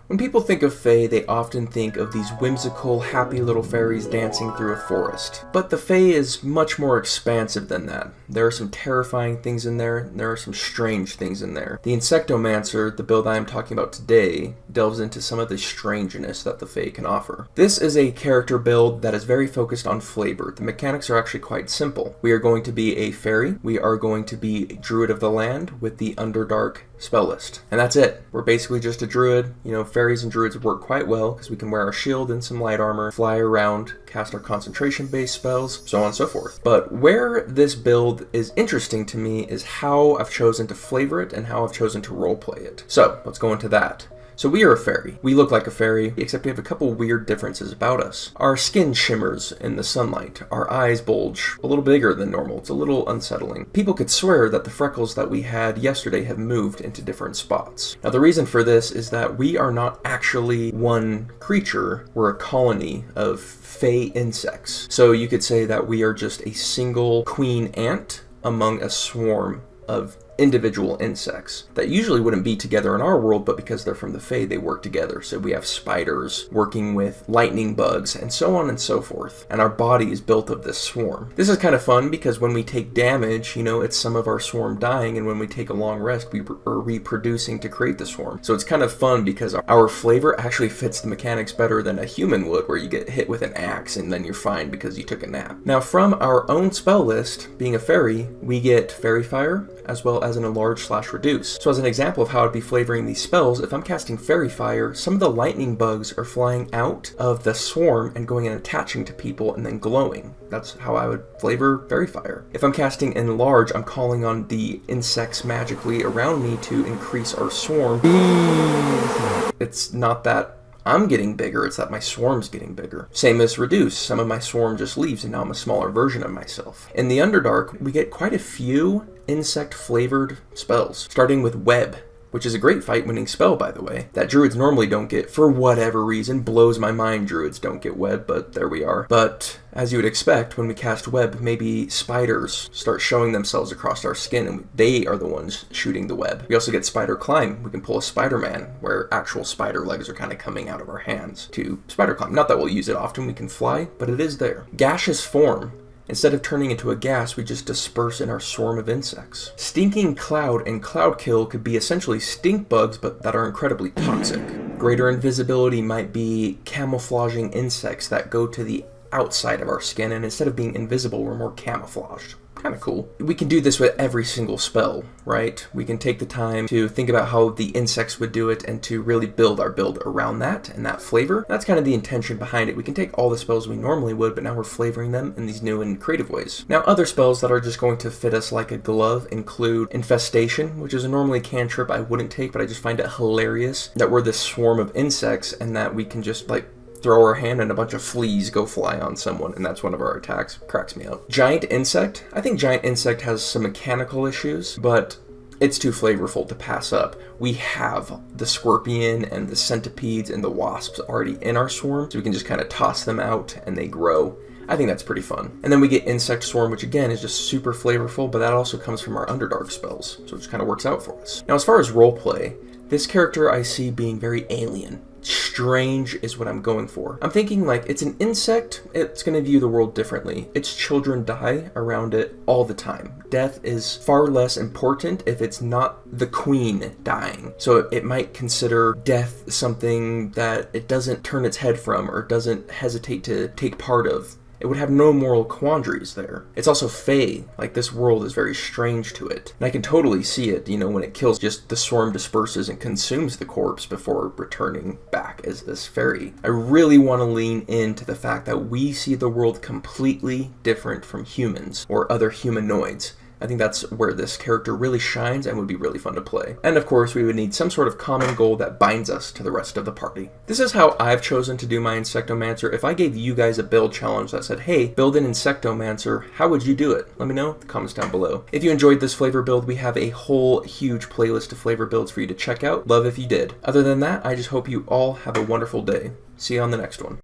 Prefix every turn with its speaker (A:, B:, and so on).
A: When people think of Fae, they often think of these whimsical, happy little fairies dancing through a forest. But the Fae is much more expansive than that. There are some terrifying things in there, and there are some strange things in there. The Insectomancer, the build I am talking about today, delves into some of the strangeness that the Fae can offer. This is a character build that is very focused on flavor. The mechanics are actually quite simple. We are going to be a fairy, we are going to be a druid of the land with the Underdark spell list. And that's it. We're basically just a druid. You know, fairies and druids work quite well because we can wear our shield and some light armor, fly around, cast our concentration-based spells, so on and so forth. But where this build is interesting to me is how I've chosen to flavor it and how I've chosen to roleplay it. So let's go into that. So we are a fairy. We look like a fairy, except we have a couple weird differences about us. Our skin shimmers in the sunlight. Our eyes bulge a little bigger than normal. It's a little unsettling. People could swear that the freckles that we had yesterday have moved into different spots. Now the reason for this is that we are not actually one creature. We're a colony of Fae insects. So you could say that we are just a single queen ant among a swarm of individual insects that usually wouldn't be together in our world, but because they're from the Fae, they work together. So we have spiders working with lightning bugs and so on and so forth. And our body is built of this swarm. This is kind of fun because when we take damage, you know, it's some of our swarm dying, and when we take a long rest, we are reproducing to create the swarm. So it's kind of fun because our flavor actually fits the mechanics better than a human would, where you get hit with an axe and then you're fine because you took a nap. Now from our own spell list, being a fairy, we get Fairy Fire as well as an enlarge/reduce. So as an example of how I'd be flavoring these spells, if I'm casting Fairy Fire, some of the lightning bugs are flying out of the swarm and going and attaching to people and then glowing. That's how I would flavor Fairy Fire. If I'm casting Enlarge, I'm calling on the insects magically around me to increase our swarm. It's not that I'm getting bigger, it's that my swarm's getting bigger. Same as Reduce. Some of my swarm just leaves and now I'm a smaller version of myself. In the Underdark, we get quite a few insect-flavored spells, starting with Web, which is a great fight-winning spell, by the way, that druids normally don't get for whatever reason. Blows my mind druids don't get Web, but there we are. But as you would expect, when we cast Web, maybe spiders start showing themselves across our skin, and they are the ones shooting the web. We also get Spider Climb. We can pull a Spider-Man, where actual spider legs are kind of coming out of our hands to Spider Climb. Not that we'll use it often, we can fly, but it is there. Gaseous Form. Instead of turning into a gas, we just disperse in our swarm of insects. Stinking Cloud and Cloud Kill could be essentially stink bugs, but that are incredibly toxic. Greater Invisibility might be camouflaging insects that go to the outside of our skin, and instead of being invisible, we're more camouflaged. Kind of cool. We can do this with every single spell, right? We can take the time to think about how the insects would do it and to really build our build around that and that flavor. That's kind of the intention behind it. We can take all the spells we normally would, but now we're flavoring them in these new and creative ways. Now, other spells that are just going to fit us like a glove include Infestation, which is a normally cantrip I wouldn't take, but I just find it hilarious that we're this swarm of insects and that we can just like throw our hand and a bunch of fleas go fly on someone, and that's one of our attacks. Cracks me up. Giant Insect. I think Giant Insect has some mechanical issues, but it's too flavorful to pass up. We have the scorpion and the centipedes and the wasps already in our swarm, so we can just kind of toss them out and they grow. I think that's pretty fun. And then we get Insect Swarm, which again is just super flavorful, but that also comes from our Underdark spells, so it just kind of works out for us. Now, as far as roleplay, this character I see being very alien. Strange is what I'm going for. I'm thinking like it's an insect, it's going to view the world differently. Its children die around it all the time. Death is far less important if it's not the queen dying. So it might consider death something that it doesn't turn its head from or doesn't hesitate to take part of. It would have no moral quandaries there. It's also Fae, like this world is very strange to it. And I can totally see it, you know, when it kills, just the swarm disperses and consumes the corpse before returning back as this fairy. I really want to lean into the fact that we see the world completely different from humans or other humanoids. I think that's where this character really shines and would be really fun to play. And of course, we would need some sort of common goal that binds us to the rest of the party. This is how I've chosen to do my Insectomancer. If I gave you guys a build challenge that said, hey, build an Insectomancer, how would you do it? Let me know in the comments down below. If you enjoyed this flavor build, we have a whole huge playlist of flavor builds for you to check out. Love if you did. Other than that, I just hope you all have a wonderful day. See you on the next one.